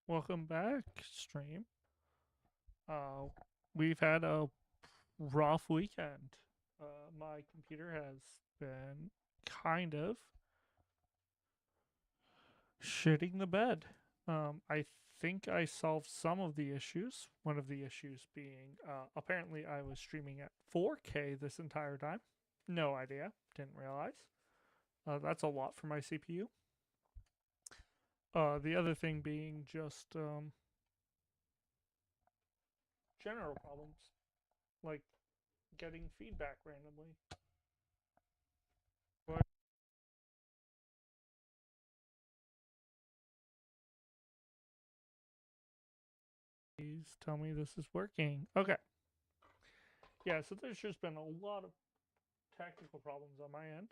Welcome back, stream. Uh, we've had a rough weekend. My computer has been kind of shitting the bed. I think I solved some of the issues. One of the issues being apparently I was streaming at 4K this entire time. No idea. Didn't realize. That's a lot for my CPU. The other thing being just general problems, like getting feedback randomly. Please tell me this is working. Okay. Yeah, so there's just been a lot of technical problems on my end.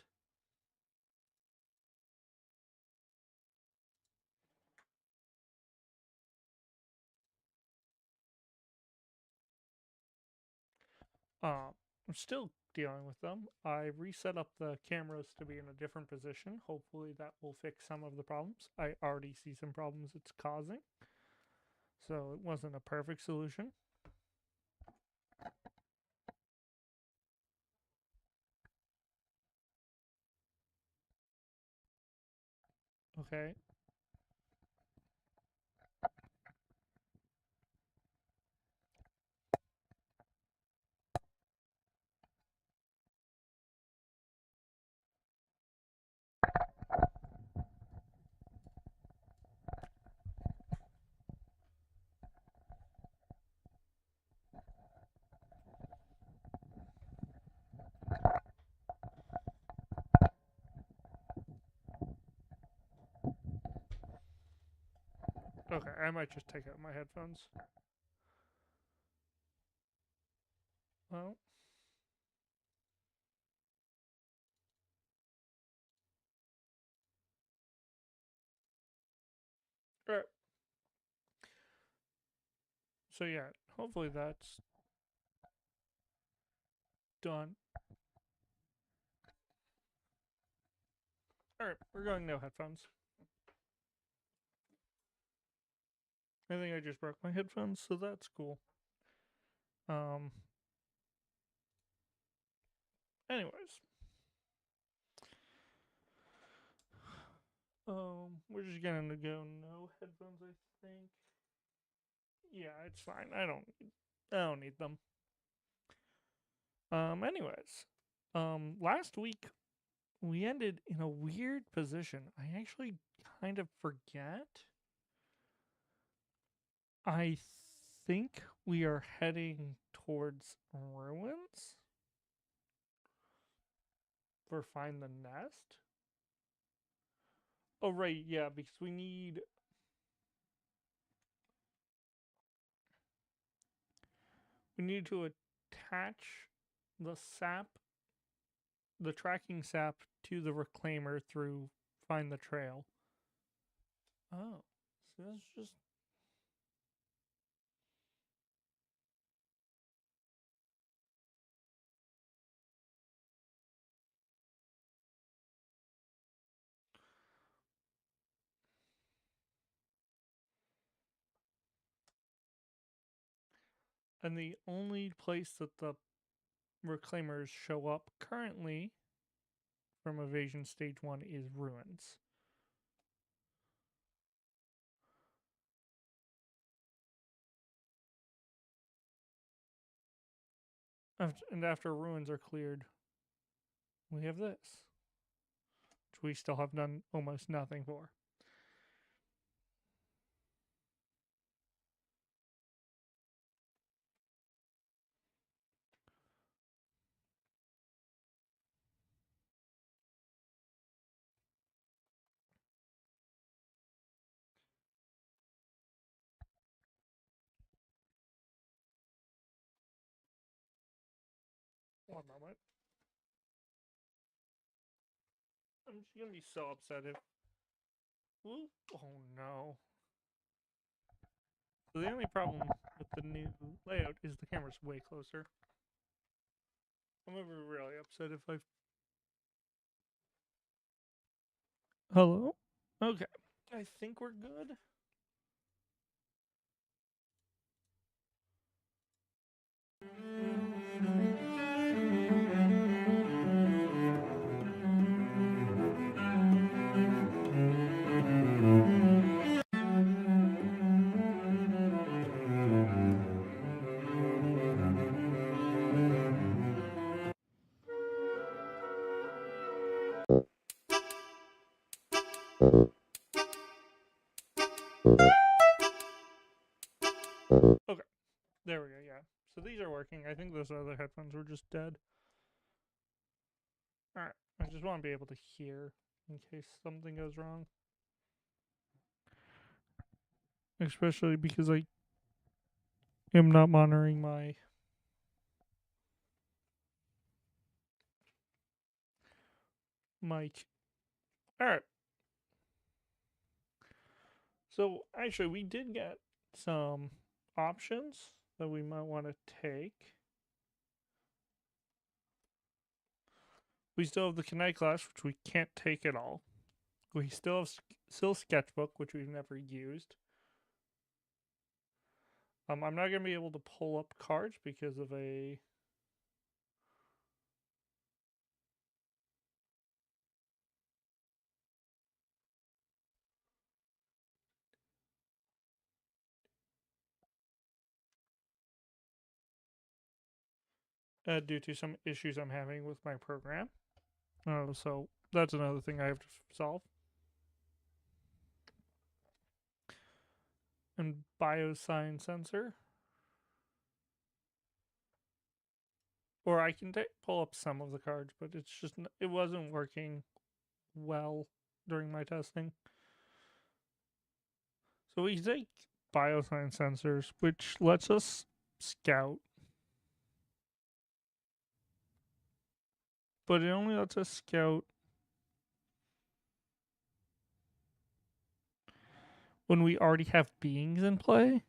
I'm still dealing with them. I reset up the cameras to be in a different position. Hopefully that will fix some of the problems. I already see some problems it's causing. So it wasn't a perfect solution. Okay. Okay, I might just take out my headphones. Well, alright. So yeah, hopefully that's done. Alright, we're going no headphones. I think I just broke my headphones, so that's cool. Um, anyways. We're just gonna go no headphones, I think. Yeah, it's fine. I don't need them. Anyways. Last week we ended in a weird position. I actually kind of forget. I think we are heading towards ruins for find the nest. Oh right, yeah, because we need to attach the sap, the tracking sap to the reclaimer through find the trail. Oh, so that's just. And the only place that the reclaimers show up currently from Evasion Stage 1 is ruins. And after ruins are cleared, we have this, which we still have done almost nothing for. One moment. I'm just gonna be so upset if. Ooh, oh no. So the only problem with the new layout is the camera's way closer. I'm gonna be really upset if I. Hello? Okay. I think we're good. Okay, there we go. Yeah. So these are working. I think those other headphones were just dead. All right. I just want to be able to hear in case something goes wrong. Especially because I am not monitoring my mic. All right. So actually, we did get some options that we might want to take. We still have the Kinetic class, which we can't take at all. We still have Sketchbook, which we've never used. I'm not gonna be able to pull up cards because of a due to some issues I'm having with my program. So that's another thing I have to solve. And biosign sensor, or I can pull up some of the cards, but it's just it wasn't working well during my testing. So we take bioscience sensors, which lets us scout, but it only lets us scout when we already have beings in play.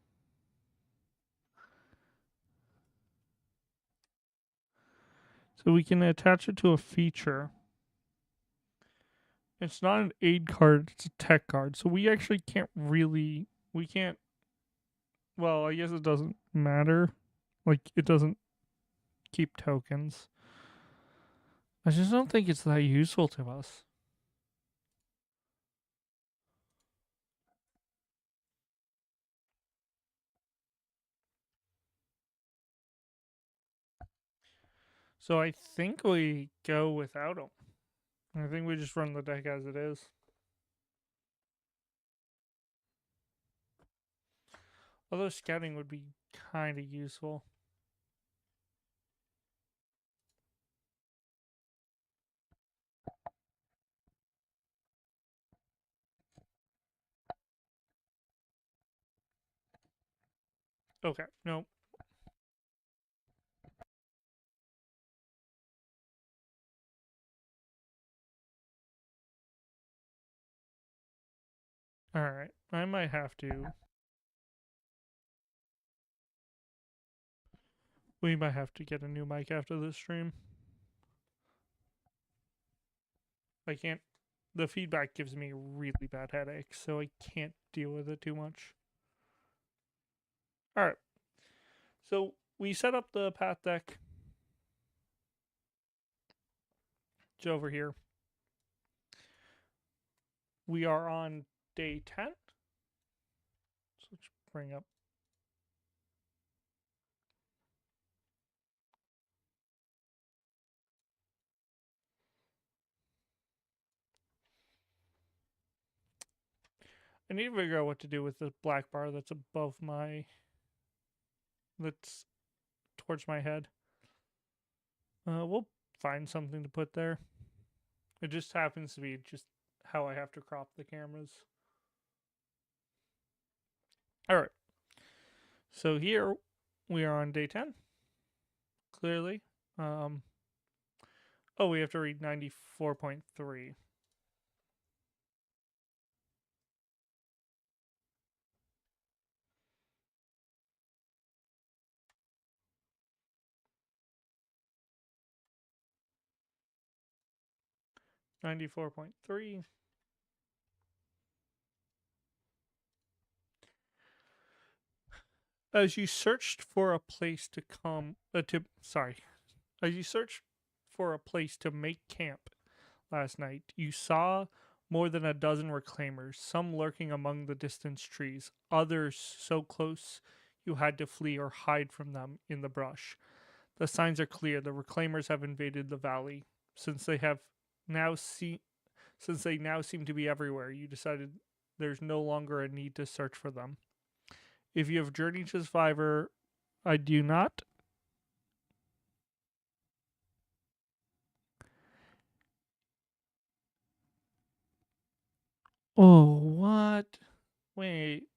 So we can attach it to a feature. It's not an aid card, it's a tech card. So we actually can't really, we can't, well, I guess it doesn't matter. Like, it doesn't keep tokens. I just don't think it's that useful to us. So I think we go without them. I think we just run the deck as it is. Although scouting would be kind of useful. Okay, no. Alright, I might have to. We might have to get a new mic after this stream. I can't. The feedback gives me really bad headaches, so I can't deal with it too much. Alright. So we set up the path deck. It's over here. We are on day 10. So let's bring up. I need to figure out what to do with the black bar that's above my. That's towards my head. We'll find something to put there. It just happens to be just how I have to crop the cameras. All right. So here we are on day 10. Clearly. Oh, we have to read 94.3. .3. As you searched for a place to come to sorry, as you searched for a place to make camp last night, you saw more than a dozen reclaimers, some lurking among the distant trees, others so close you had to flee or hide from them in the brush. The signs are clear. The reclaimers have invaded the valley. Since they have now see since they now seem to be everywhere, you decided there's no longer a need to search for them. If you have journeyed to Survivor, I do not. Oh, what? Wait.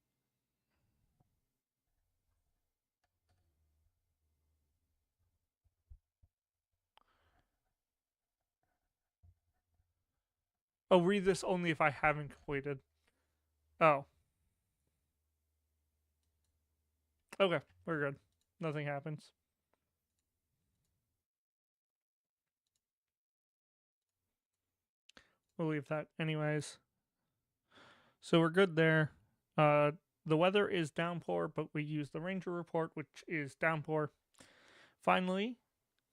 Oh, read this only if I haven't completed. Oh, okay. We're good. Nothing happens. We'll leave that anyways. So we're good there. Uh, the weather is downpour, but we use the ranger report, which is downpour. Finally,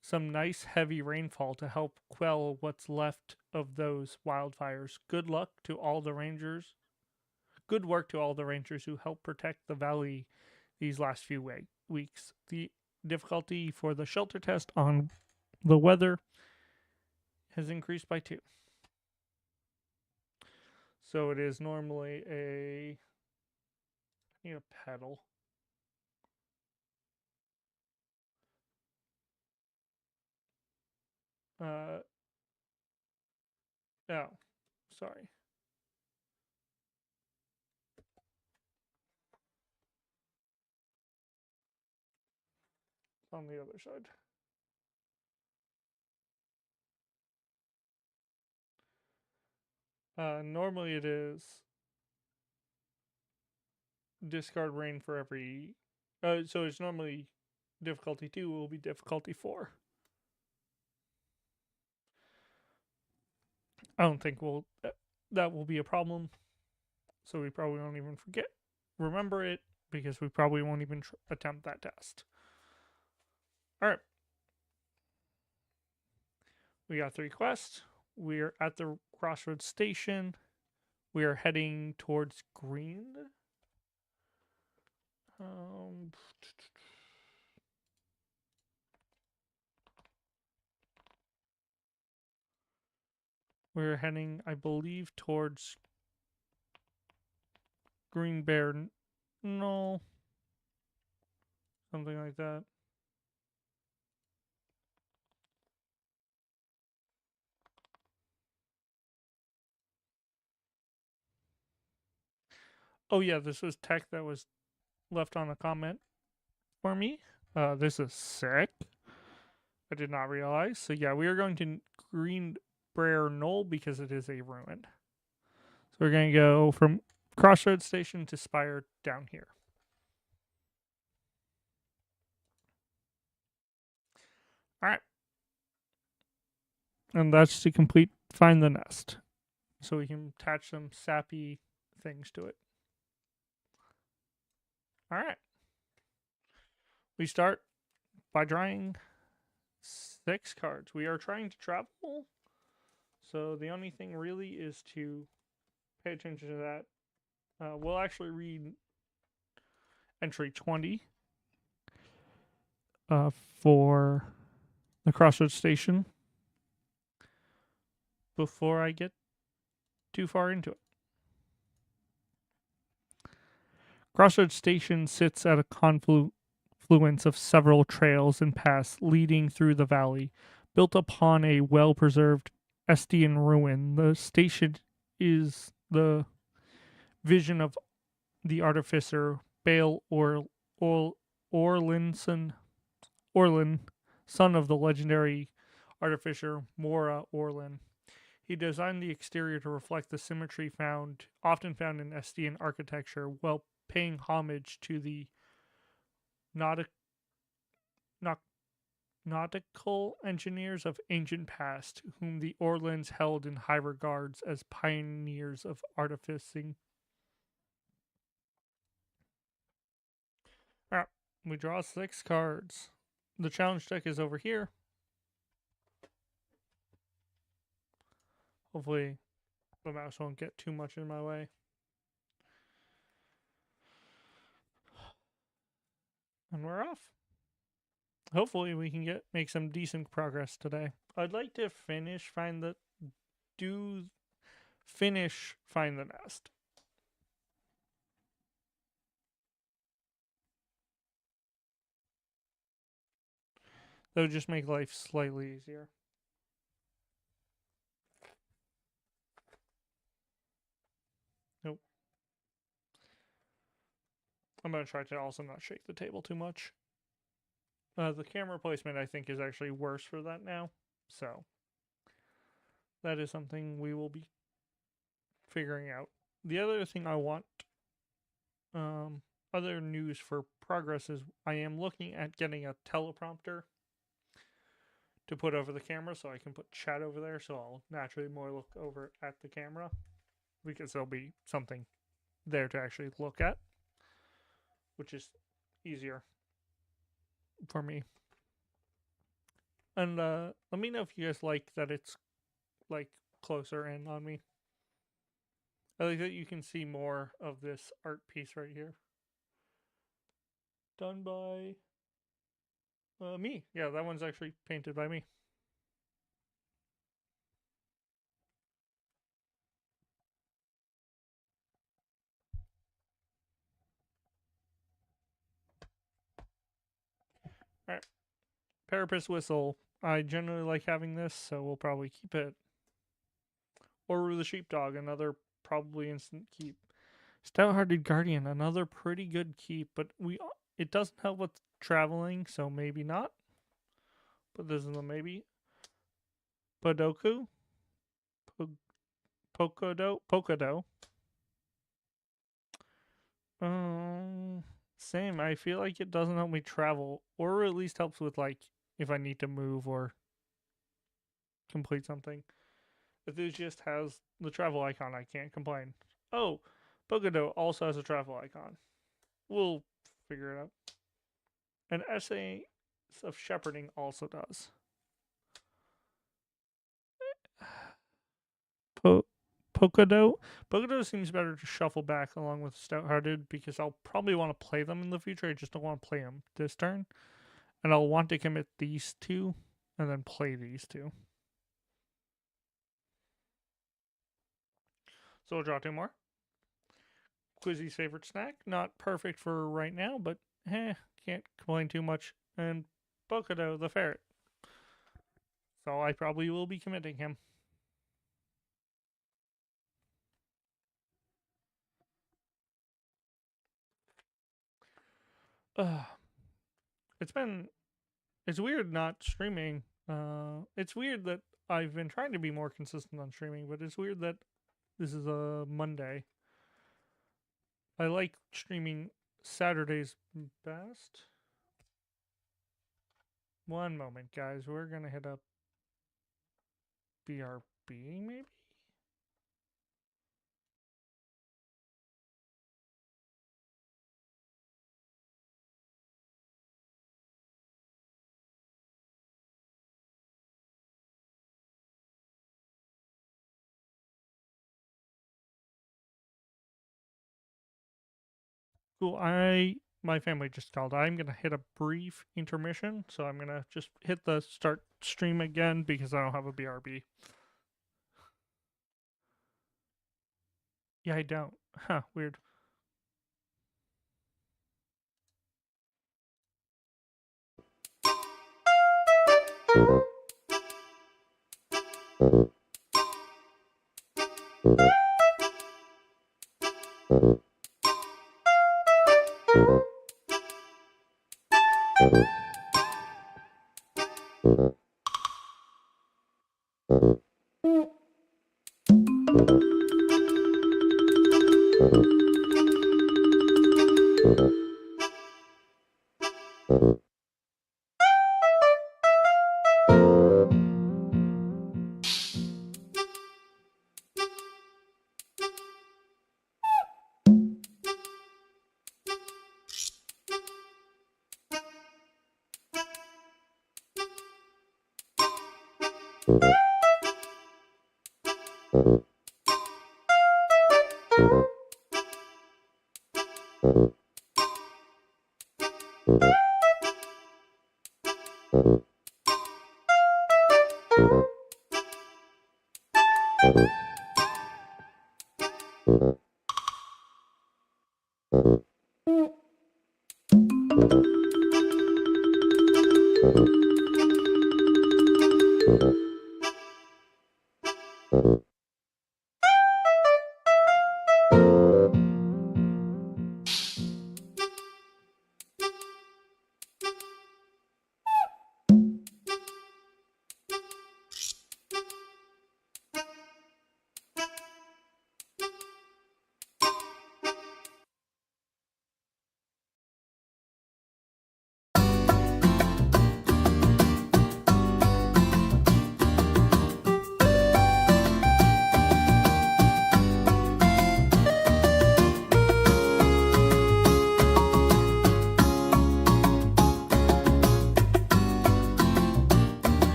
some nice heavy rainfall to help quell what's left of those wildfires. Good luck to all the rangers. Good work to all the rangers who helped protect the valley these last few weeks. The difficulty for the shelter test on the weather has increased by 2. So it is normally I need a pedal. Uh, oh, sorry. On the other side. Normally it is discard rain for every. So it's normally difficulty 2 will be difficulty 4. I don't think that will be a problem. So we probably won't even remember it because we probably won't even attempt that test. All right. We got 3 quests. We're at the Crossroads Station. We are heading towards Green. Um, we're heading, I believe, towards Green Bear. No. Something like that. Oh, yeah, this was tech that was left on a comment for me. This is sick. I did not realize. So, yeah, we are going to Green Bear Knoll because it is a ruin. So, we're going to go from Crossroads Station to Spire down here. All right. And that's to complete Find the Nest. So, we can attach some sappy things to it. All right. We start by drawing 6 cards. We are trying to travel. So the only thing really is to pay attention to that. We'll actually read entry 20 for the Crossroads Station before I get too far into it. Crossroads Station sits at a confluence of several trails and paths leading through the valley. Built upon a well preserved Estian ruin, the station is the vision of the artificer Bale Orlinson, son of the legendary artificer Mora Orlin. He designed the exterior to reflect the symmetry often found in Estian architecture, while paying homage to the nautic, nautical engineers of ancient past, whom the Orlins held in high regards as pioneers of artificing. We draw 6 cards. The challenge deck is over here. Hopefully the mouse won't get too much in my way. And we're off. Hopefully we can make some decent progress today. I'd like to find the nest. That would just make life slightly easier. Nope. I'm going to try to also not shake the table too much. The camera placement, I think, is actually worse for that now. So that is something we will be figuring out. The other thing I want, other news for progress is I am looking at getting a teleprompter to put over the camera so I can put chat over there. So I'll naturally more look over at the camera because there'll be something there to actually look at, which is easier for me. And let me know if you guys like that it's like closer in on me. I like that you can see more of this art piece right here. Done by me. Yeah, that one's actually painted by me. Alright. Parapet's Whistle. I generally like having this, so we'll probably keep it. Or the Sheepdog, another probably instant keep. Stout-Hearted Guardian, another pretty good keep, but it doesn't help with traveling, so maybe not. But this is a maybe. Podoku? Pocodo? Same. I feel like it doesn't help me travel, or at least helps with like if I need to move or complete something. Enthusiast has the travel icon. I can't complain. Oh, Pocodo also has a travel icon. We'll figure it out. An essay of shepherding also does. Pocodo seems better to shuffle back along with Stout-Hearted because I'll probably want to play them in the future. I just don't want to play them this turn. And I'll want to commit these two and then play these two. So we'll draw 2 more. Quizzy's favorite snack. Not perfect for right now, but can't complain too much. And Pocodo the ferret. So I probably will be committing him. It's weird not streaming. It's weird that I've been trying to be more consistent on streaming, but it's weird that this is a Monday. I like streaming Saturdays best. One moment, guys. We're gonna hit up BRB, maybe? Cool. My family just called. I'm gonna hit a brief intermission, so I'm gonna just hit the start stream again because I don't have a BRB. Yeah, I don't. Huh, weird.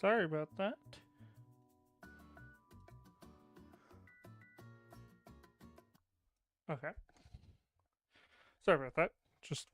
Sorry about that. Okay. Sorry about that. Just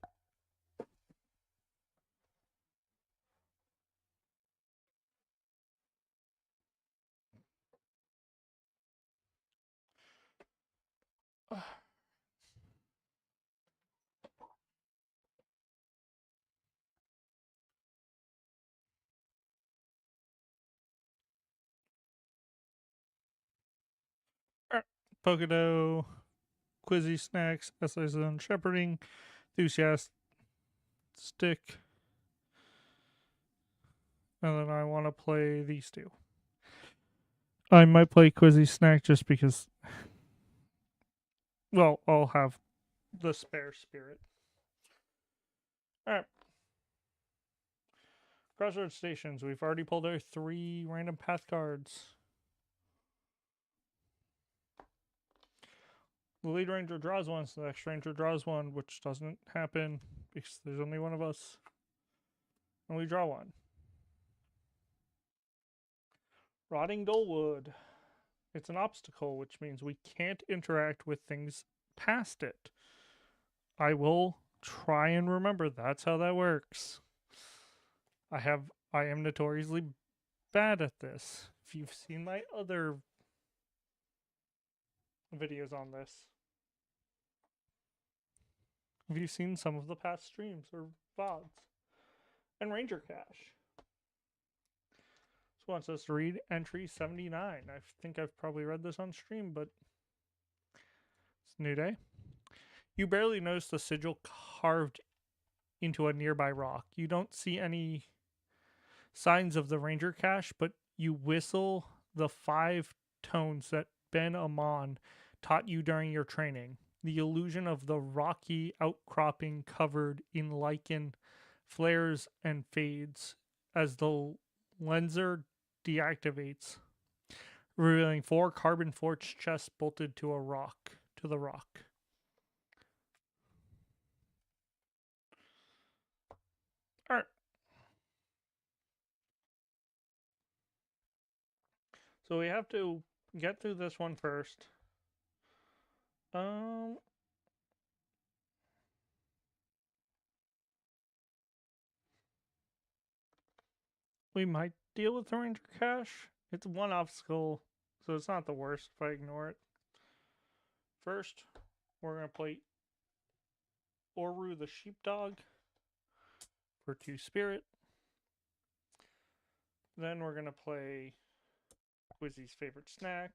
Pokedo, Quizzy Snacks, SI Zone Shepherding, Enthusiast Stick, and then I want to play these two. I might play Quizzy Snack just because, well, I'll have the spare spirit. Alright. Crossroads Stations. We've already pulled our 3 random path cards. The lead ranger draws one, so the next ranger draws one, which doesn't happen because there's only one of us. And we draw one. Rotting Dullwood. It's an obstacle, which means we can't interact with things past it. I will try and remember that's how that works. I am notoriously bad at this. If you've seen my other videos on this, have you seen some of the past streams or VODs? And Ranger Cash. This wants us to read entry 79. I think I've probably read this on stream, but it's a new day. You barely notice the sigil carved into a nearby rock. You don't see any signs of the Ranger Cache, but you whistle the 5 tones that Ben Amon taught you during your training. The illusion of the rocky outcropping covered in lichen flares and fades as the lenser deactivates, revealing 4 carbon forged chests bolted to the rock. Alright. So we have to get through this one first. We might deal with the Ranger Cache. It's one obstacle, so it's not the worst if I ignore it. First, we're going to play Oru the Sheepdog for 2 spirit. Then we're going to play Quizzy's Favorite Snack.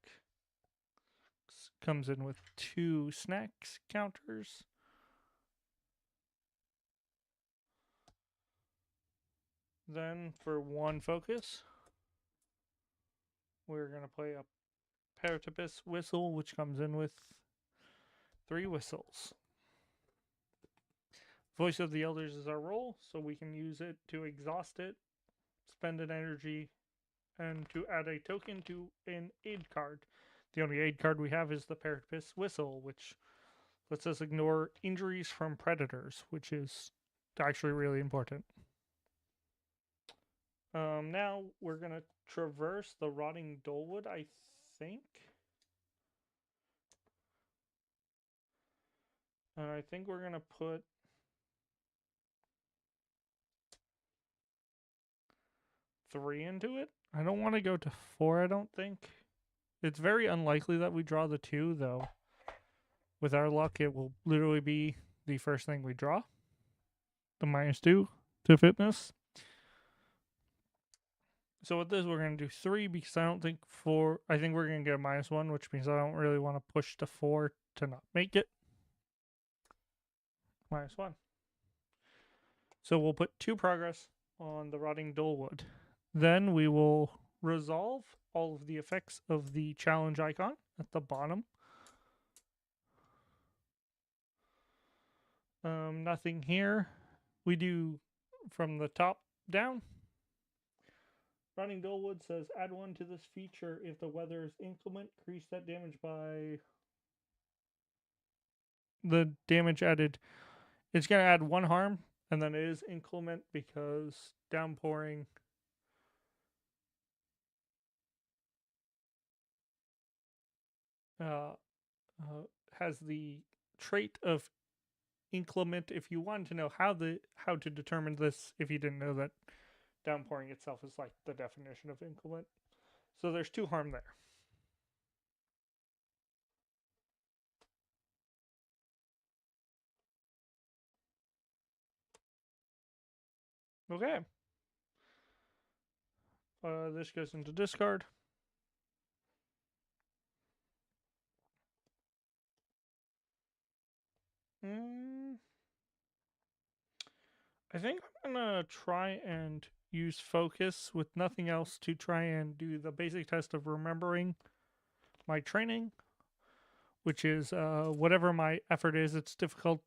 Comes in with 2 snacks counters. Then for 1 focus, we're going to play a Paratipus whistle, which comes in with 3 whistles. Voice of the Elders is our role, so we can use it to exhaust it, spend an energy, and to add a token to an aid card. The only aid card we have is the Paratipus whistle, which lets us ignore injuries from predators, which is actually really important. Now we're going to traverse the Rotting Dolewood, I think. And I think we're going to put 3 into it. I don't want to go to 4, I don't think. It's very unlikely that we draw the 2, though. With our luck, it will literally be the first thing we draw. The -2 to fitness. So with this, we're going to do 3 because I don't think 4... I think we're going to get a -1, which means I don't really want to push to 4 to not make it. -1. So we'll put 2 progress on the Rotting Dolewood. Then we will resolve all of the effects of the challenge icon at the bottom. Nothing here. We do from the top down. Rotting Dolewood says add 1 to this feature if the weather is inclement. Increase that damage by... The damage added... It's going to add 1 harm, and then it is inclement because downpouring... has the trait of inclement. If you wanted to know how to determine this, if you didn't know that downpouring itself is like the definition of inclement. So there's 2 harm there. Okay. This goes into discard. I think I'm gonna try and use focus with nothing else to try and do the basic test of remembering my training, which is whatever my effort is. It's difficult.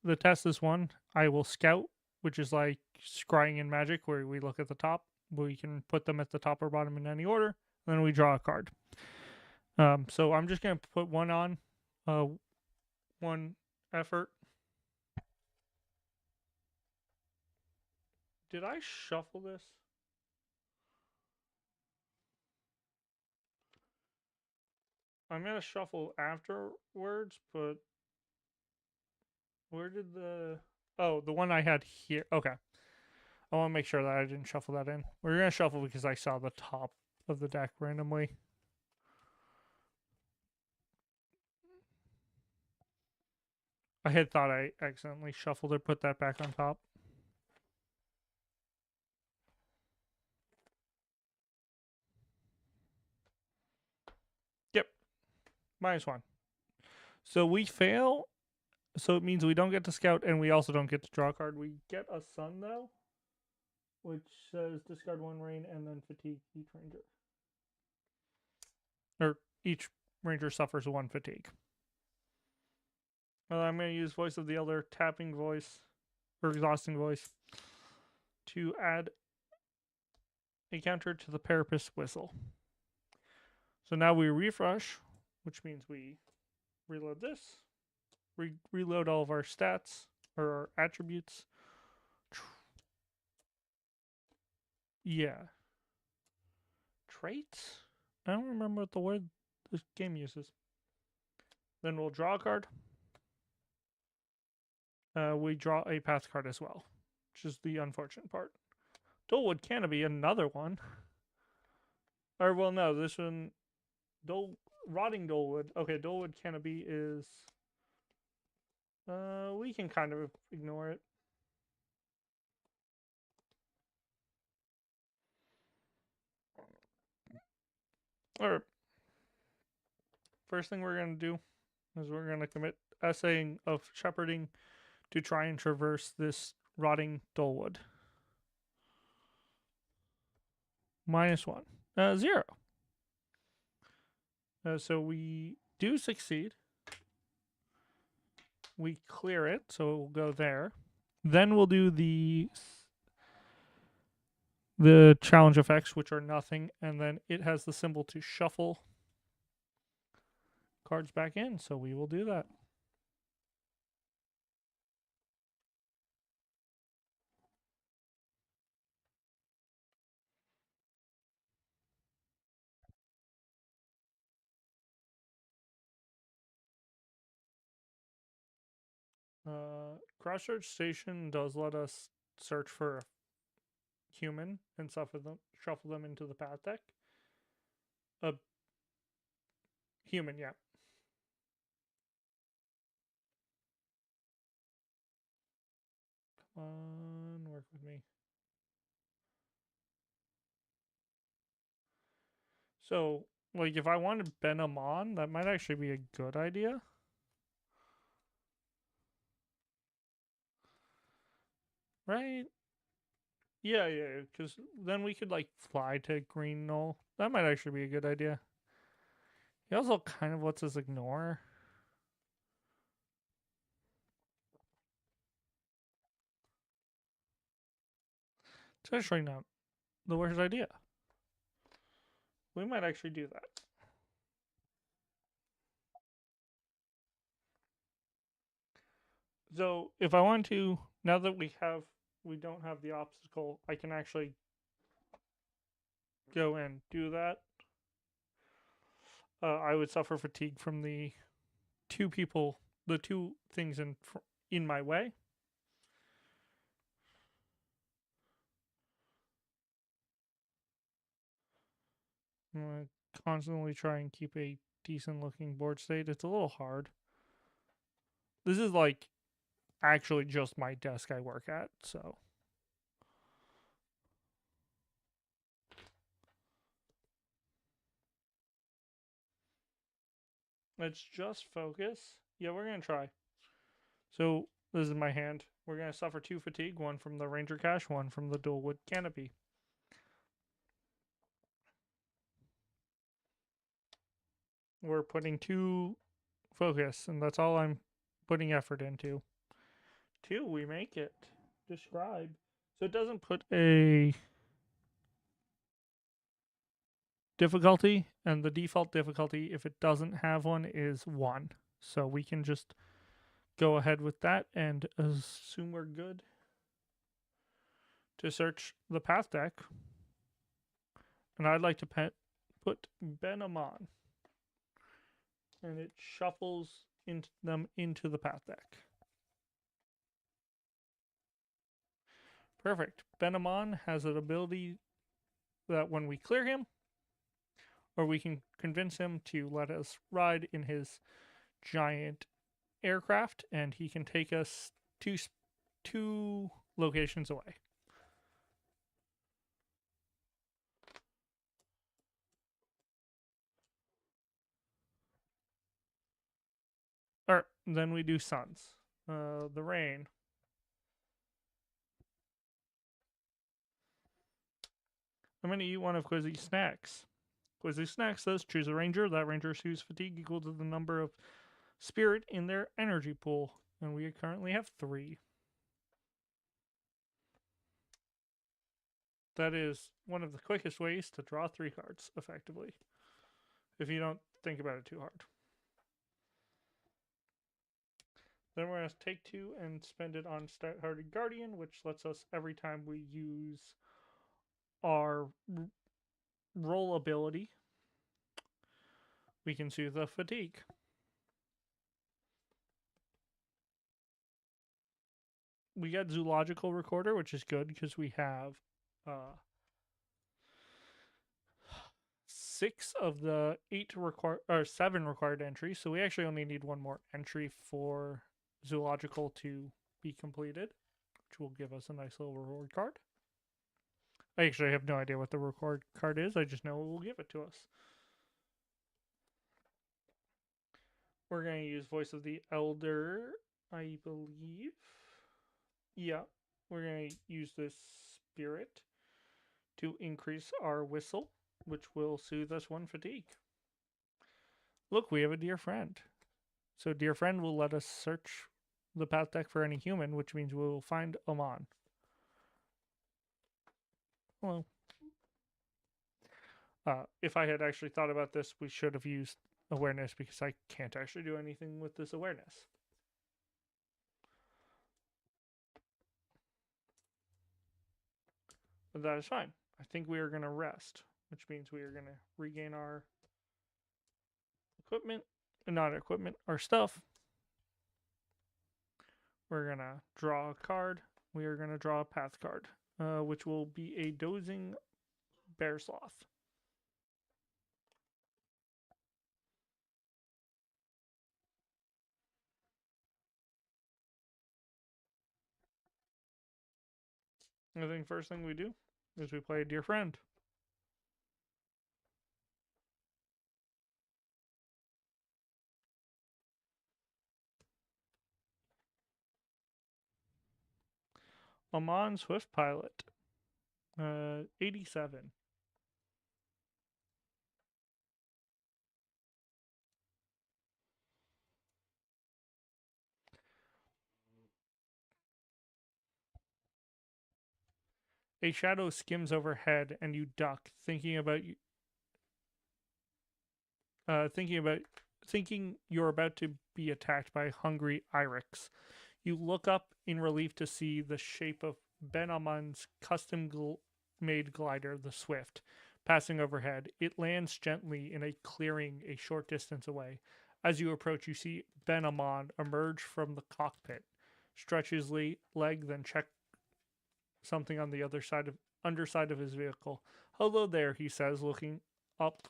The test is 1. I will scout, which is like scrying in Magic, where we look at the top. We can put them at the top or bottom in any order. And then we draw a card. So I'm just gonna put 1 on, 1 effort. Did I shuffle this? I'm gonna shuffle afterwards, but where did the... Oh, the one I had here. Okay. I want to make sure that I didn't shuffle that in. We're gonna shuffle because I saw the top of the deck randomly. I had thought I accidentally shuffled it, put that back on top. Yep. -1. So we fail. So it means we don't get to scout, and we also don't get to draw a card. We get a sun, though, which says discard 1 rain and then fatigue each ranger. Or each ranger suffers 1 fatigue. I'm going to use Voice of the Elder, tapping voice, or exhausting voice, to add a counter to the Paratipus whistle. So now we refresh, which means we reload this, reload all of our stats, or our attributes. Yeah. Traits? I don't remember what the word this game uses. Then we'll draw a card. We draw a path card as well, which is the unfortunate part. Dolewood Canopy, another one. Or, well, no, this one... Rotting Dolewood. Okay, Dolewood Canopy is... we can kind of ignore it. Alright. First thing we're going to do is we're going to commit essaying of shepherding to try and traverse this Rotting Dolewood. -1. 0. So we do succeed. We clear it, so it will go there. Then we'll do the challenge effects, which are nothing, and then it has the symbol to shuffle cards back in, so we will do that. Crossroads Station does let us search for a human and shuffle them into the path deck. A human, yeah. Come on, work with me. So, like, if I wanted Benham on, that might actually be a good idea. Right? Yeah, because then we could, like, fly to Green Knoll. That might actually be a good idea. He also kind of lets us ignore. It's actually not the worst idea. We might actually do that. So if I want to, now that we don't have the obstacle, I can actually go and do that. I would suffer fatigue from the the two things in my way. I'm gonna constantly try and keep a decent looking board state. It's a little hard. This is like actually just my desk I work at, so let's just focus. Yeah, we're gonna try. So this is my hand. We're gonna suffer 2 fatigue, 1 from the Ranger Cache, 1 from the dual wood canopy. We're putting 2 focus, and that's all I'm putting effort into. 2, we make it. Describe. So it doesn't put a difficulty, and the default difficulty, if it doesn't have one, is 1. So we can just go ahead with that and assume we're good to search the path deck. And I'd like to put Benham on. And it shuffles them into the path deck. Perfect. Benamon has an ability that when we clear him, or we can convince him to let us ride in his giant aircraft, and he can take us two locations away. Or then we do suns. The rain. I'm going to eat one of Quizzy's snacks. Quizzy Snacks says choose a ranger. That ranger receives fatigue equal to the number of spirit in their energy pool. And we currently have 3. That is one of the quickest ways to draw 3 cards effectively, if you don't think about it too hard. Then we're going to take 2 and spend it on Stout-Hearted Guardian, which lets us, every time we use our roll ability, we can soothe the fatigue. We got Zoological Recorder, which is good because we have 6 of the 7 required entries, so we actually only need 1 more entry for Zoological to be completed, which will give us a nice little reward card. I actually have no idea what the reward card is, I just know it will give it to us. We're going to use Voice of the Elder, I believe. Yeah, we're going to use this spirit to increase our whistle, which will soothe us when fatigued. Look, we have a dear friend. So, dear friend will let us search the path deck for any human, which means we will find Amon. Hello. If I had actually thought about this, we should have used awareness because I can't actually do anything with this awareness. But that is fine. I think we are going to rest, which means we are going to regain our equipment, not equipment, our stuff. We're going to draw a card. We are going to draw a path card, which will be a dozing bear sloth. I think first thing we do is we play a dear friend. Amon Swift Pilot. 87. A shadow skims overhead, and you duck, thinking you're about to be attacked by hungry Irex. You look up in relief to see the shape of Ben Amon's custom-made glider, the Swift, passing overhead. It lands gently in a clearing a short distance away. As you approach, you see Ben Amon emerge from the cockpit, stretch his leg, then check something on the underside of his vehicle. Hello there, he says, looking up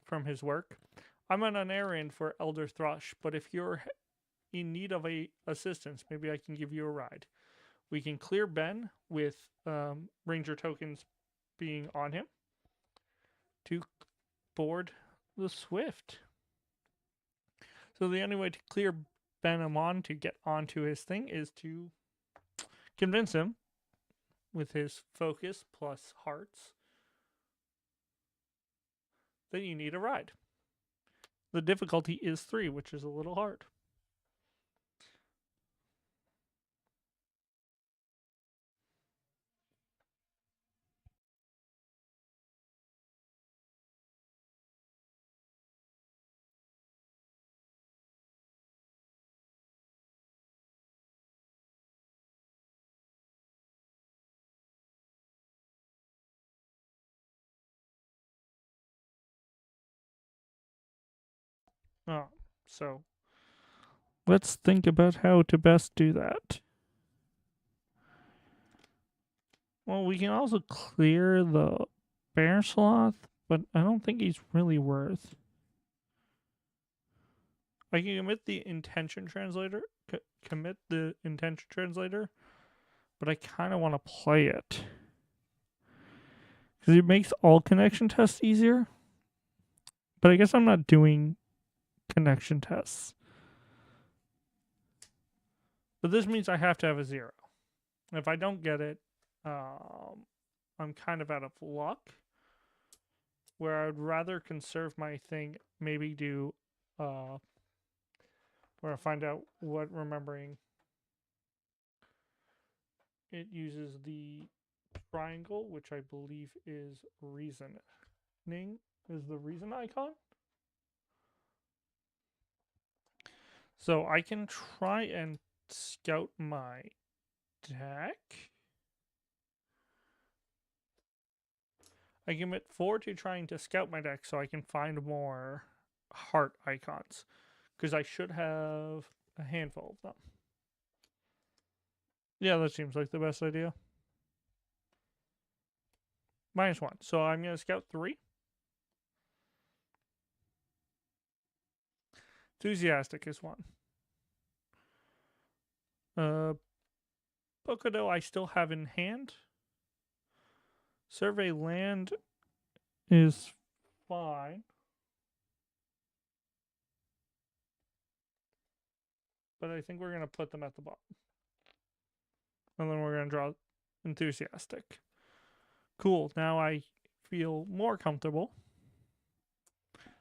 from his work. I'm on an errand for Elder Thrush, but if you're in need of assistance, maybe I can give you a ride. We can clear Ben with Ranger tokens being on him to board the Swift. So the only way to clear Ben Amon to get onto his thing is to convince him with his focus plus hearts that you need a ride. The difficulty is 3, which is a little hard. Oh, so let's think about how to best do that. Well, we can also clear the bear sloth, but I don't think he's really worth. I can commit the intention translator, but I kind of want to play it because it makes all connection tests easier. But I guess I'm not doing connection tests. But this means I have to have a 0. If I don't get it, I'm kind of out of luck. Where I would rather conserve my thing, maybe do where I find out what remembering. It uses the triangle, which I believe is reasoning, is the reason icon. So I can try and scout my deck. I commit 4 to trying to scout my deck so I can find more heart icons. Because I should have a handful of them. Yeah, that seems like the best idea. -1. So I'm going to scout 3. Enthusiastic is 1. Bokodo I still have in hand. Survey land is fine. But I think we're going to put them at the bottom. And then we're going to draw enthusiastic. Cool. Now I feel more comfortable.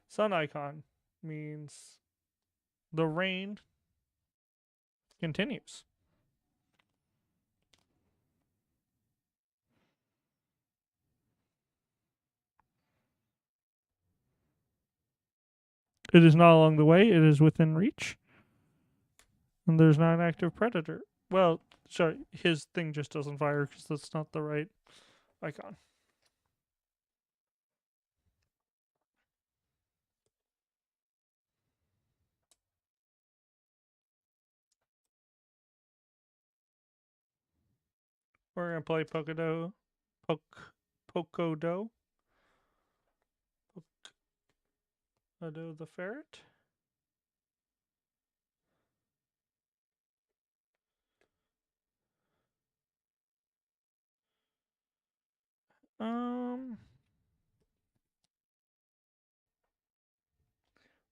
Sun icon means the rain continues. It is not along the way, it is within reach. And there's not an active predator. Well, sorry, his thing just doesn't fire because that's not the right icon. We're gonna play Pocodo, Pocodo, Pocodo the ferret. Um,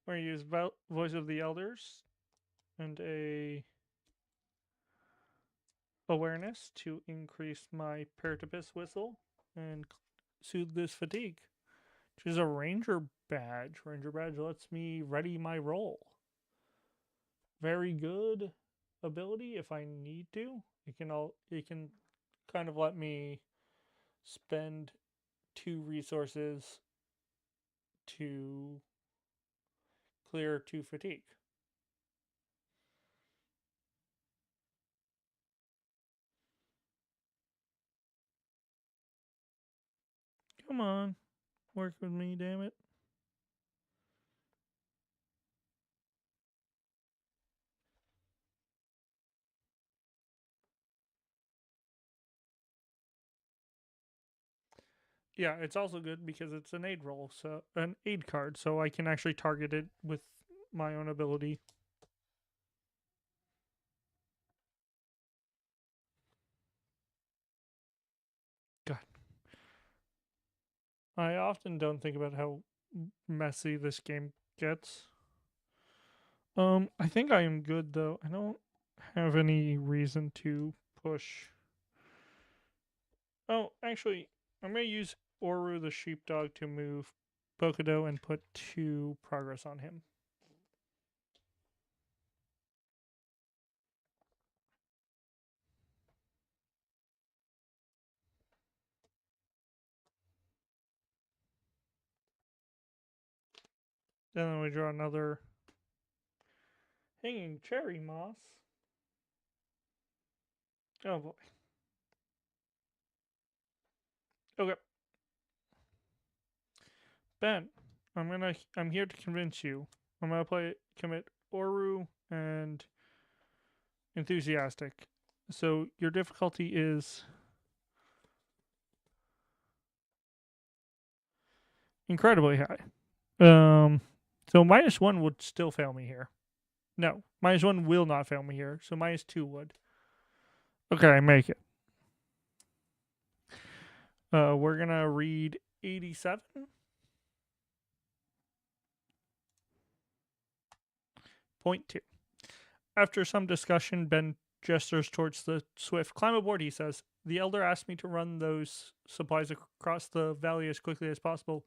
we're gonna use Voice of the Elders and a awareness to increase my Paratopus whistle and soothe this fatigue, which is a ranger badge. Ranger badge lets me ready my roll. Very good ability if I need to. It can kind of let me spend 2 resources to clear 2 fatigue. Come on, work with me, damn it. Yeah, it's also good because it's an aid roll, so an aid card, so I can actually target it with my own ability. God, I often don't think about how messy this game gets. I think I am good though. I don't have any reason to push. Oh, actually, I'm gonna use Oru the sheepdog to move Bokudo and put 2 progress on him. Then we draw another hanging cherry moss. Oh boy. Okay. Ben, I'm here to convince you. I'm gonna commit Oru and enthusiastic. So your difficulty is incredibly high. So -1 would still fail me here. No, -1 will not fail me here. So -2 would. Okay, I make it. We're gonna read 87. Point 2. After some discussion, Ben gestures towards the swift. Climb aboard, he says. The elder asked me to run those supplies across the valley as quickly as possible,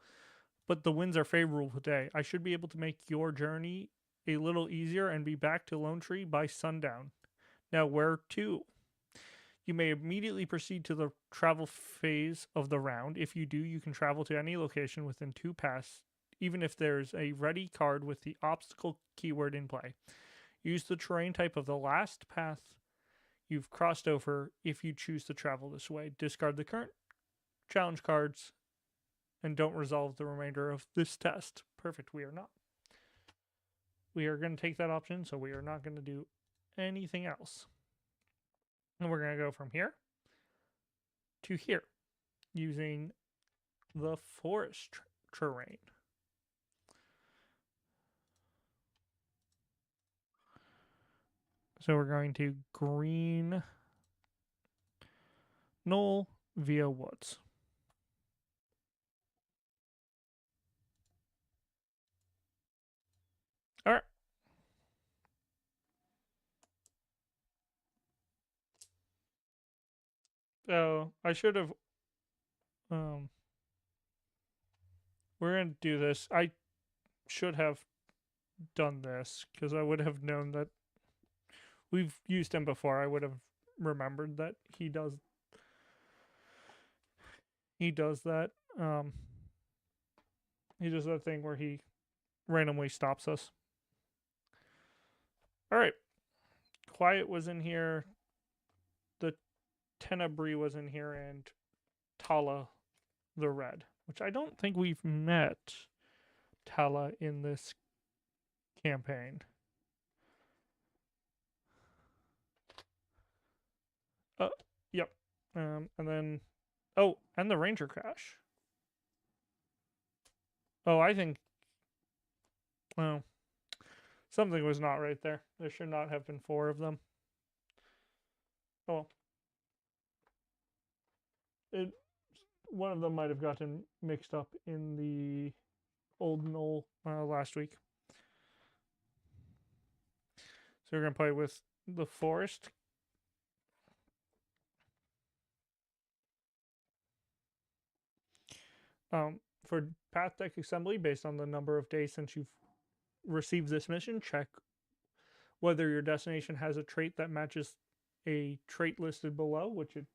but the winds are favorable today. I should be able to make your journey a little easier and be back to Lone Tree by sundown. Now, where to? You may immediately proceed to the travel phase of the round. If you do, you can travel to any location within 2 paths, even if there's a ready card with the obstacle keyword in play. Use the terrain type of the last path you've crossed over if you choose to travel this way. Discard the current challenge cards and don't resolve the remainder of this test. Perfect, we are not. We are going to take that option, so we are not going to do anything else. And we're going to go from here to here using the forest terrain. So we're going to green knoll via woods. All right. So I should have Um, we're gonna do this. I should have done this because I would have known that we've used him before. I would have remembered that he does that. He does that thing where he randomly stops us. All right, Quiet was in here. The Tenebrae was in here, and Tala the Red, which I don't think we've met Tala in this campaign. Yep. And then, and the Ranger Crash. Oh, I think, well, something was not right there. There should not have been 4 of them. Oh, one of them might have gotten mixed up in the old Knoll last week. So we're gonna play with the Forest. For path deck assembly, based on the number of days since you've received this mission, check whether your destination has a trait that matches a trait listed below, which is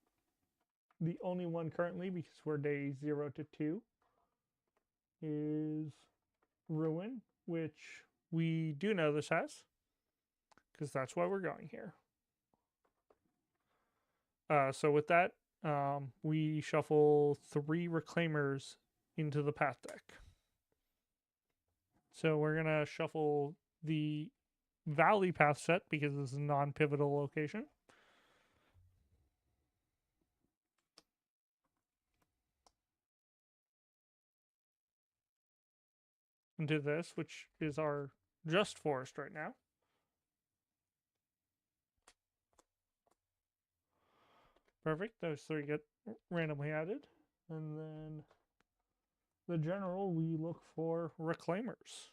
the only one currently, because we're day 0 to 2, is Ruin, which we do know this has, because that's why we're going here. So with that, we shuffle 3 Reclaimers into the path deck. So we're going to shuffle the Valley Path set because it's a non-pivotal location. Into this, which is our just forest right now. Perfect. Those 3 get randomly added. And then the general, we look for Reclaimers.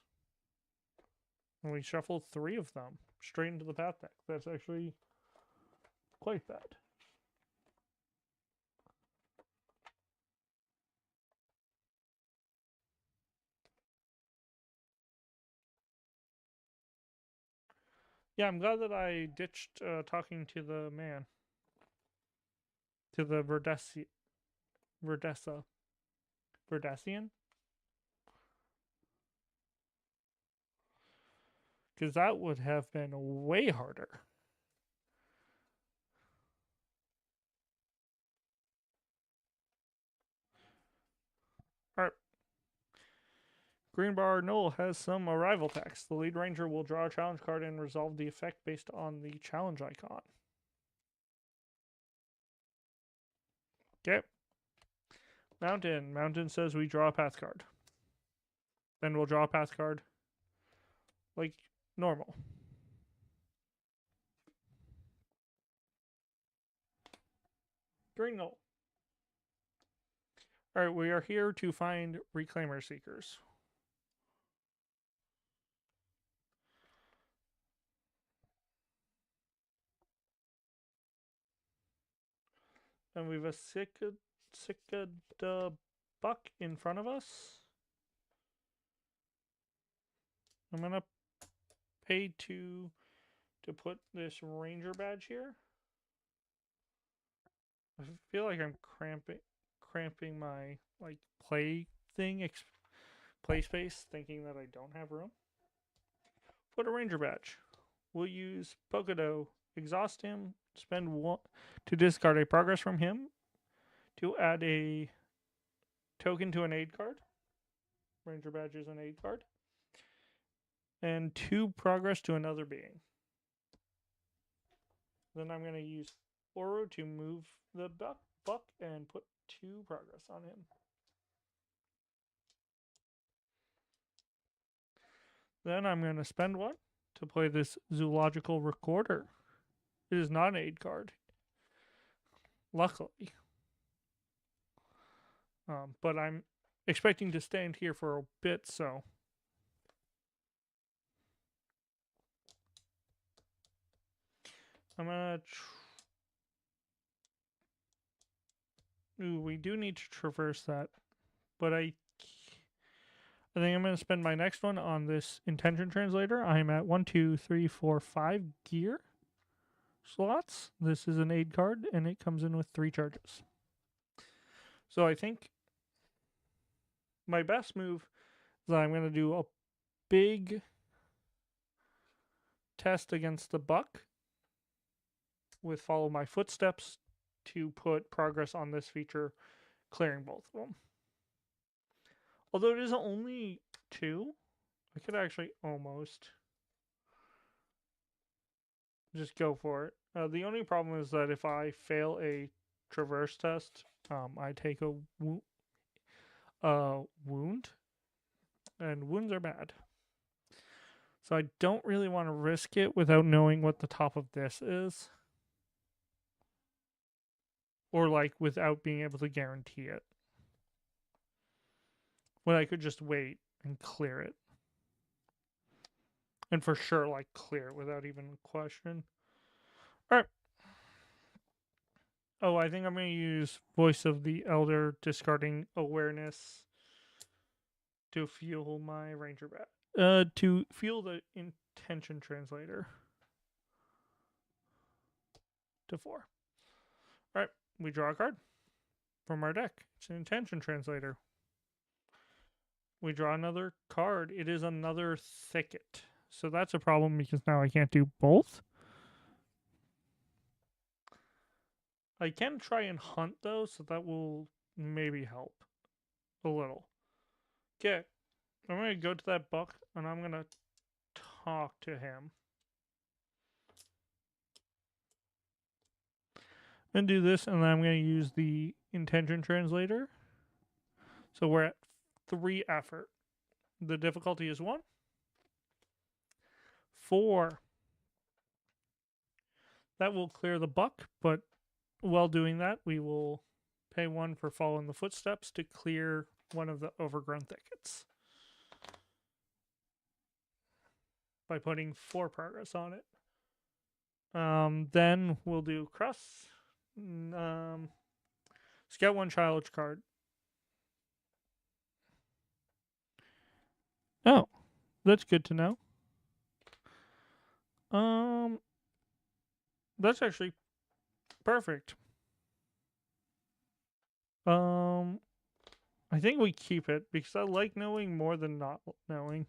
And we shuffle 3 of them straight into the path deck. That's actually quite bad. Yeah, I'm glad that I ditched talking to the man. To the Verdessian? Because that would have been way harder. Alright. Greenbar Knoll has some arrival text. The lead ranger will draw a challenge card and resolve the effect based on the challenge icon. Okay. Mountain. Mountain says we draw a path card. Then we'll draw a path card like normal. Green Knoll. Alright, we are here to find Reclaimer Seekers. And we have a Cicada Buck in front of us. I'm going to pay 2 to put this Ranger badge here. I feel like I'm cramping my play thing, play space, thinking that I don't have room. Put a Ranger badge. We'll use Pokedo, exhaust him, spend 1 to discard a progress from him, to add a token to an aid card. Ranger badge is an aid card. And 2 progress to another being. Then I'm going to use Oro to move the buck and put 2 progress on him. Then I'm going to spend 1 to play this Zoological Recorder. It is not an aid card. Luckily. But I'm expecting to stand here for a bit, so... I'm gonna Ooh, we do need to traverse that, but I think I'm going to spend my next one on this intention translator. I'm at 1, 2, 3, 4, 5 gear slots. This is an aid card, and it comes in with 3 charges. So I think my best move is that I'm going to do a big test against the buck with follow my footsteps to put progress on this feature, clearing both of them. Although it is only 2, I could actually almost just go for it. The only problem is that if I fail a traverse test, I take a wound, and wounds are bad. So I don't really want to risk it without knowing what the top of this is. Or like without being able to guarantee it. When I could just wait and clear it. And for sure, like, clear it without even a question. Alright. Oh, I think I'm going to use Voice of the Elder, discarding awareness to fuel my Ranger bat. To fuel the intention translator. To 4. Alright, we draw a card from our deck. It's an intention translator. We draw another card. It is another thicket. So that's a problem because now I can't do both. I can try and hunt though, so that will maybe help a little. Okay, I'm going to go to that buck and I'm going to talk to him. And do this, and then I'm going to use the intention translator. So we're at 3 effort. The difficulty is 1. 4. That will clear the buck, but while doing that, we will pay 1 for following the footsteps to clear one of the overgrown thickets. By putting 4 progress on it. Then we'll do Crust. Scout 1 challenge card. Oh, that's good to know. That's actually perfect. I think we keep it because I like knowing more than not knowing.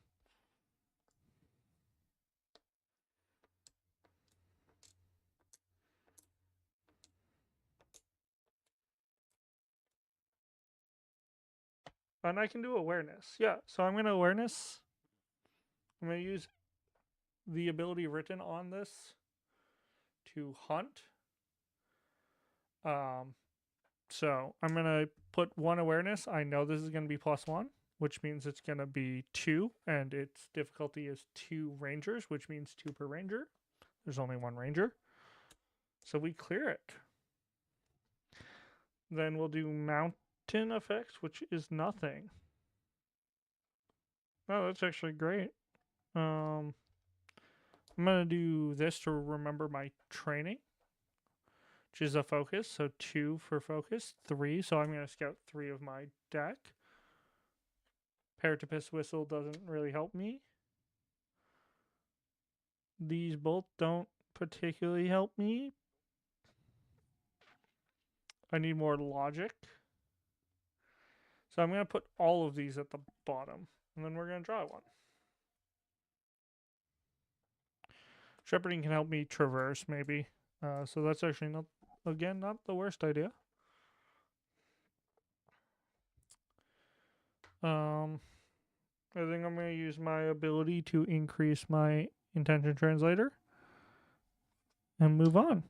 And I can do awareness. Yeah, so I'm going to awareness. I'm going to use the ability written on this to hunt. So I'm going to put 1 awareness. I know this is going to be +1, which means it's going to be 2, and its difficulty is 2 rangers, which means 2 per ranger. There's only 1 ranger. So we clear it. Then we'll do mountain effects, which is nothing. Oh, that's actually great. I'm going to do this to remember my training, which is a focus. So 2 for focus, 3. So I'm going to scout 3 of my deck. Paratopus Whistle doesn't really help me. These both don't particularly help me. I need more logic. So I'm going to put all of these at the bottom. And then we're going to draw 1. Shepherding can help me traverse, maybe. So that's actually not, again, not the worst idea. I think I'm going to use my ability to increase my intention translator and move on.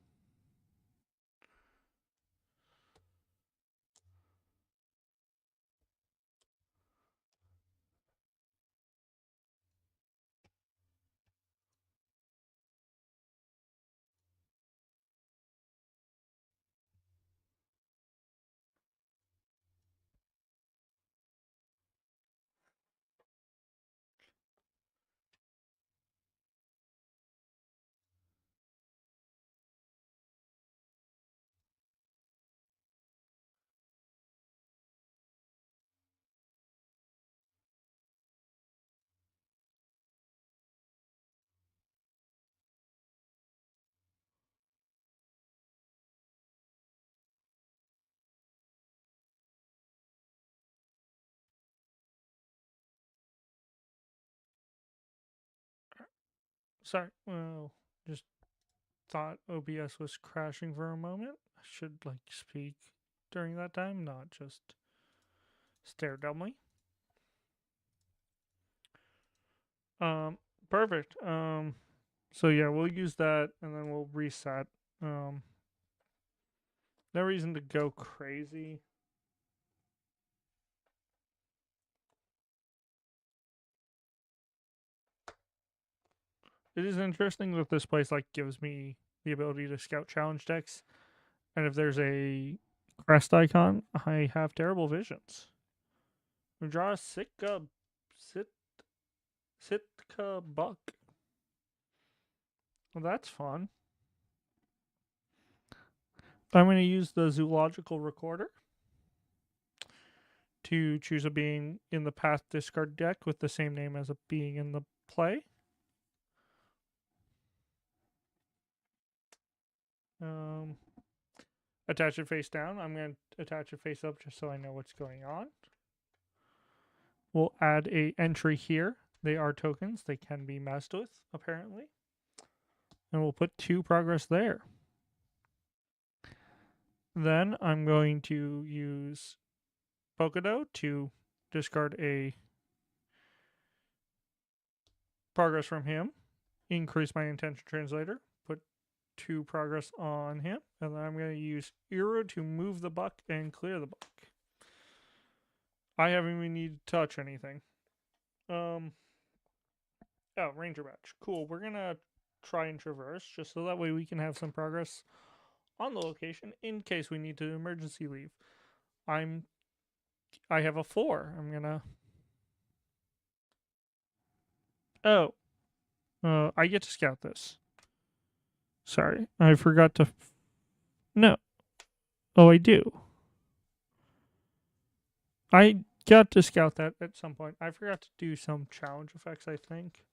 Sorry. Well, just thought OBS was crashing for a moment. I should like speak during that time, not just stare dumbly. Um, Perfect. So yeah, we'll use that and then we'll reset. Um, no reason to go crazy. It is interesting that this place like gives me the ability to scout challenge decks, and if there's a crest icon, I have terrible visions. We draw a Sitka Buck. Well, that's fun. I'm going to use the Zoological Recorder to choose a being in the path discard deck with the same name as a being in the play. Attach it face down. I'm going to attach it face up just so I know what's going on. We'll add a entry here. They are tokens. They can be messed with, apparently. And we'll put 2 progress there. Then I'm going to use Polkadot to discard a progress from him, increase my intention translator, put 2 progress on him, and then I'm going to use Eero to move the buck and clear the buck. I haven't even needed to touch anything. Oh, Ranger Badge. Cool. We're going to try and traverse just so that way we can have some progress on the location in case we need to emergency leave. I have a 4. I'm gonna. Oh, I get to scout this. Sorry, I forgot to. No. Oh, I do. I got to scout that at some point. I forgot to do some challenge effects, I think.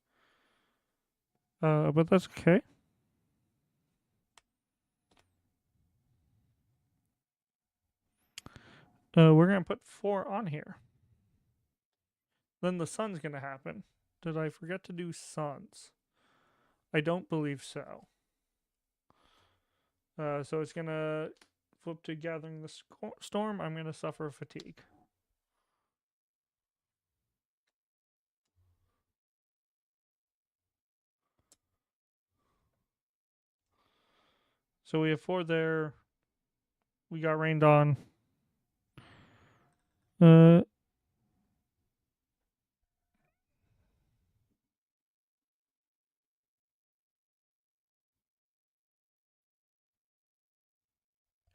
But that's okay. We're gonna put 4 on here. Then the sun's gonna happen. Did I forget to do suns? I don't believe so. So it's gonna flip to gathering the storm. I'm gonna suffer fatigue. So we have 4 there. We got rained on. Uh,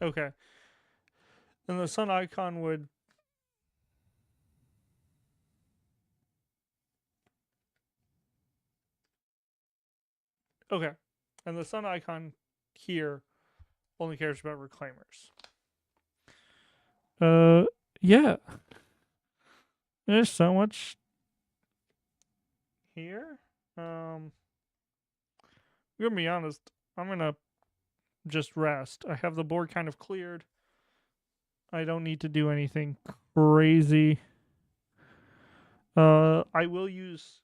okay. Then the sun icon would. Okay. And the sun icon here only cares about reclaimers. Yeah. There's so much here. I'm gonna be honest. I'm gonna just rest. I have the board kind of cleared. I don't need to do anything crazy. I will use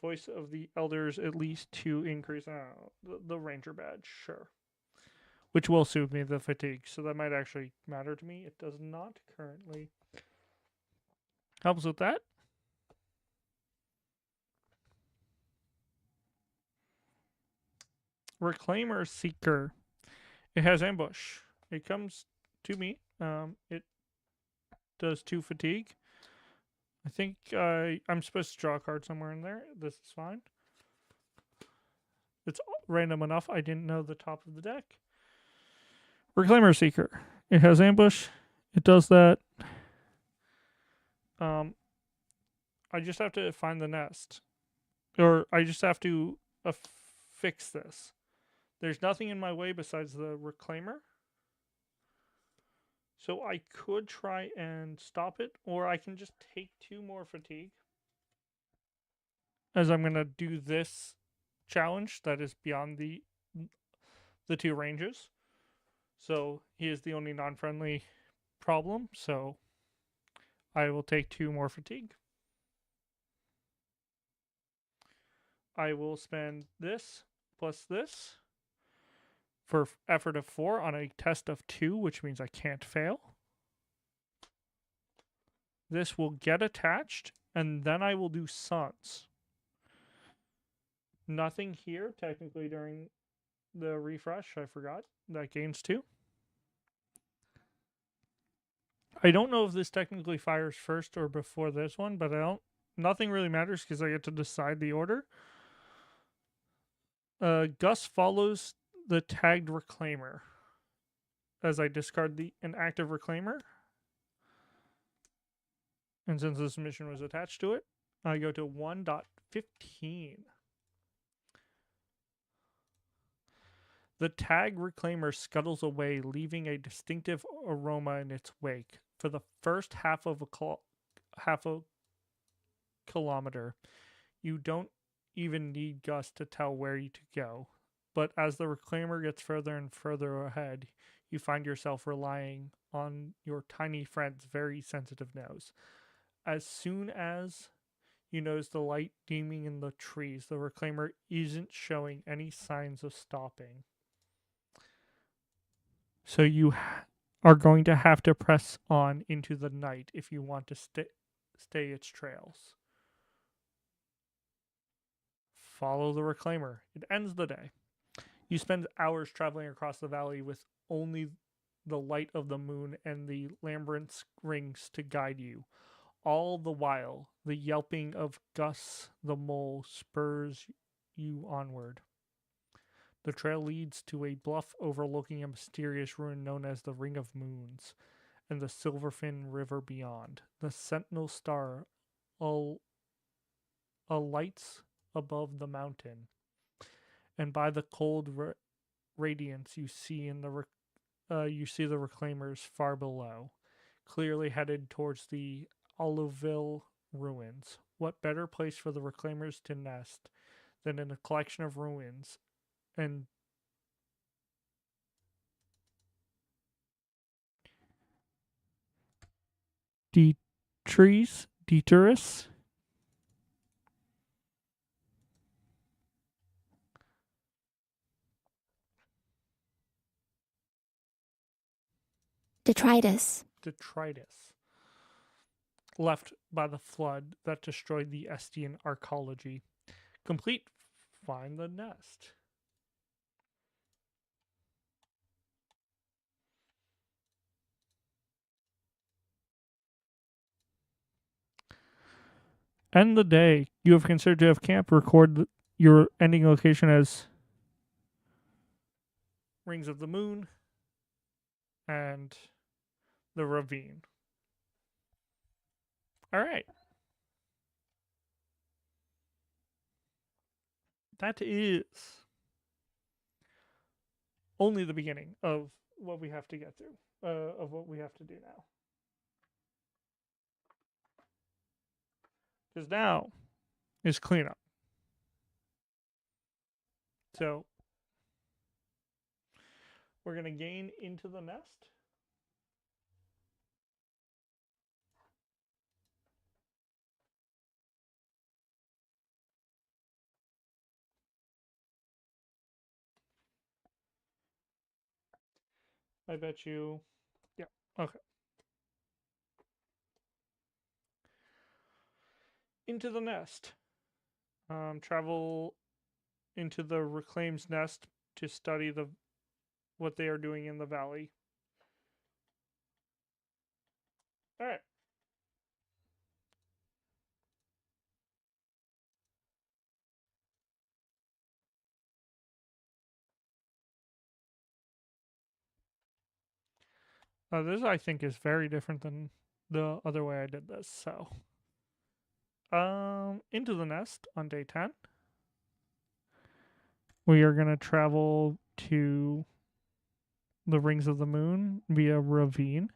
Voice of the Elders at least to increase the Ranger badge, sure. Which will soothe me the fatigue, so that might actually matter to me. It does not currently. Helps with that. Reclaimer Seeker. It has ambush. It comes to me. It does 2 fatigue. I think I'm supposed to draw a card somewhere in there. This is fine. It's random enough. I didn't know the top of the deck. Reclaimer Seeker. It has ambush. It does that. I just have to find the nest. Or I just have to fix this. There's nothing in my way besides the reclaimer. So I could try and stop it, or I can just take 2 more fatigue. As I'm going to do this challenge that is beyond the 2 ranges. So he is the only non-friendly problem, so I will take 2 more fatigue. I will spend this plus this for effort of 4 on a test of 2, which means I can't fail. This will get attached, and then I will do sons. Nothing here, technically, during the refresh. I forgot. That gains 2. I don't know if this technically fires first or before this one, but I don't. Nothing really matters because I get to decide the order. Gus follows the tagged reclaimer as I discard an active reclaimer. And since this mission was attached to it, I go to 1.15. The tag reclaimer scuttles away, leaving a distinctive aroma in its wake. For the first half a kilometer, you don't even need Gus to tell where you to go. But as the reclaimer gets further and further ahead, you find yourself relying on your tiny friend's very sensitive nose. As soon as you notice the light dimming in the trees, the reclaimer isn't showing any signs of stopping. So you are going to have to press on into the night if you want to stay its trails. Follow the reclaimer. It ends the day. You spend hours traveling across the valley with only the light of the moon and the labyrinth's rings to guide you. All the while, the yelping of Gus the mole spurs you onward. The trail leads to a bluff overlooking a mysterious ruin known as the Ring of Moons and the Silverfin River beyond. The sentinel star alights above the mountain, and by the cold radiance you see the reclaimers far below, clearly headed towards the Oliveville ruins. What better place for the reclaimers to nest than in a collection of ruins and Deterus? Detritus. Left by the flood that destroyed the Estian archaeology. Complete. Find the nest. End the day. You have considered to have camp. Record your ending location as Rings of the Moon and the ravine. All right. That is only the beginning of what we have to get through, of what we have to do now. Because now is cleanup. So we're going to gain into the nest. I bet you. Yeah. Okay. Into the nest. Travel into the Reclaim's nest to study what they are doing in the valley. All right. This I think is very different than the other way I did this. So, into the nest on day 10. We are gonna travel to the Rings of the Moon via ravine.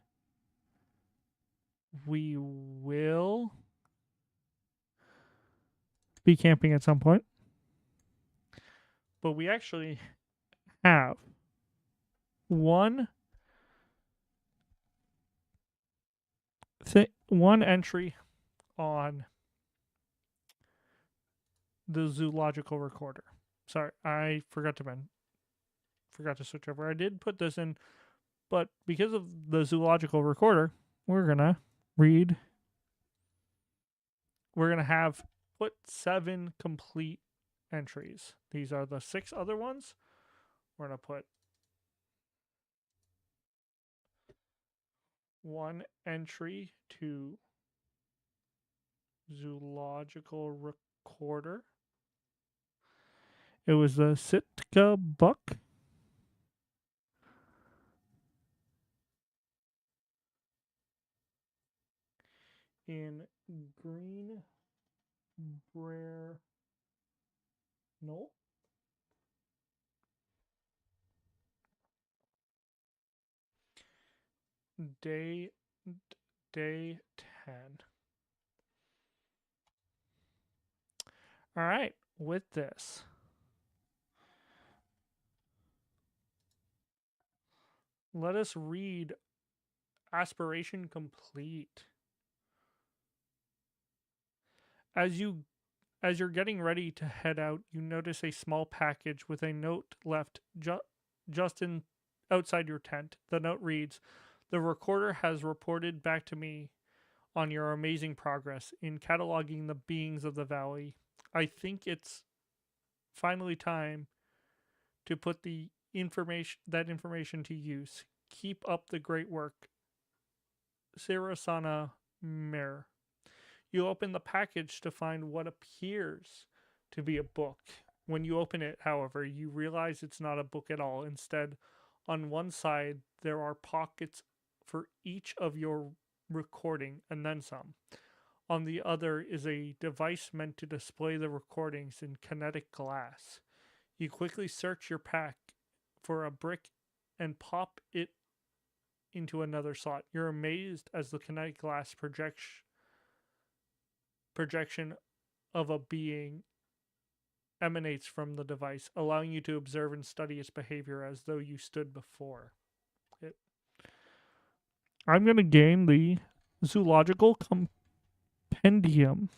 We will be camping at some point, but we actually have one one entry on the zoological recorder. Sorry, I forgot to switch over. I did put this in, but because of the zoological recorder, we're gonna read. We're gonna have put 7 complete entries. These are the 6 other ones. We're gonna put 1 entry to zoological recorder. It was the Sitka buck. In Green Brier Knoll. Day day 10. All right, with this, let us read aspiration complete. As you're getting ready to head out, you notice a small package with a note left just outside your tent. The note reads, "The recorder has reported back to me on your amazing progress in cataloging the beings of the valley. I think it's finally time to put the information to use. Keep up the great work. Sirasana Mir." You open the package to find what appears to be a book. When you open it, however, you realize it's not a book at all. Instead, on one side, there are pockets for each of your recording and then some. On the other is a device meant to display the recordings in kinetic glass. You quickly search your pack for a brick and pop it into another slot. You're amazed as the kinetic glass projection of a being emanates from the device, allowing you to observe and study its behavior as though you stood before it. I'm going to gain the zoological compendium.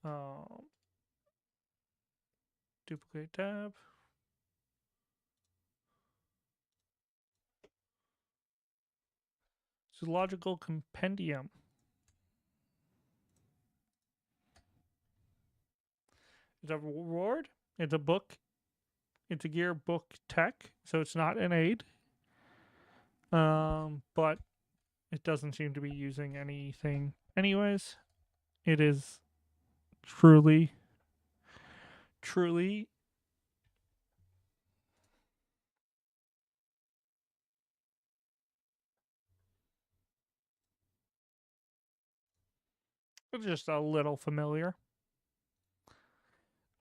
Um, Duplicate tab. Zoological compendium. It's a reward. It's a book. It's a gear book tech, so it's not an aid. But it doesn't seem to be using anything. Anyways, it is truly just a little familiar.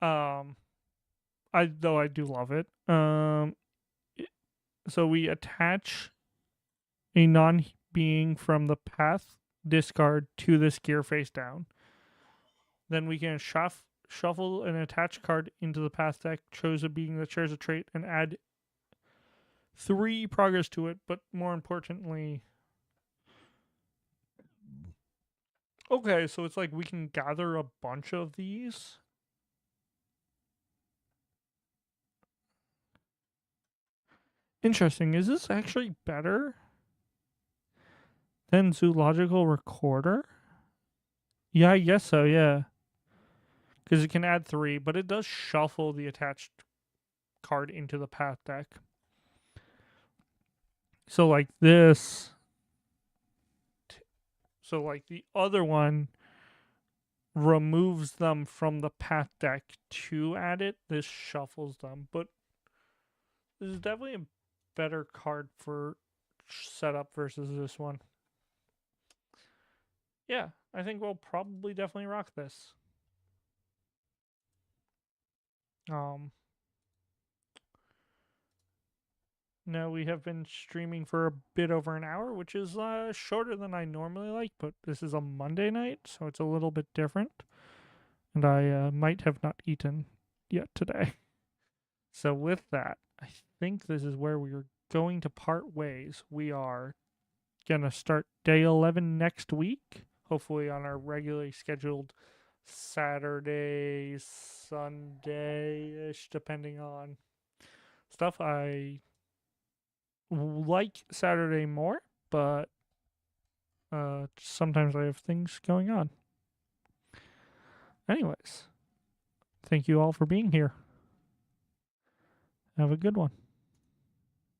Um, I do love it. So we attach a non-being from the path discard to this gear face down. Then we can shuffle an attached card into the path deck, choose a being that shares a trait, and add 3 progress to it. But more importantly, okay, so it's like we can gather a bunch of these. Interesting. Is this actually better than zoological recorder? Yeah, I guess so, yeah. Because it can add 3, but it does shuffle the attached card into the path deck. So, like this. So, like the other one removes them from the path deck to add it. This shuffles them. But this is definitely a better card for setup versus this one. Yeah, I think we'll probably definitely rock this. Now we have been streaming for a bit over an hour, which is shorter than I normally like, but this is a Monday night, so it's a little bit different. And I might have not eaten yet today. So with that, I think this is where we're going to part ways. We are going to start day 11 next week, hopefully on our regularly scheduled Saturday, Sunday ish, depending on stuff. I like Saturday more, but sometimes I have things going on. Anyways, thank you all for being here. Have a good one.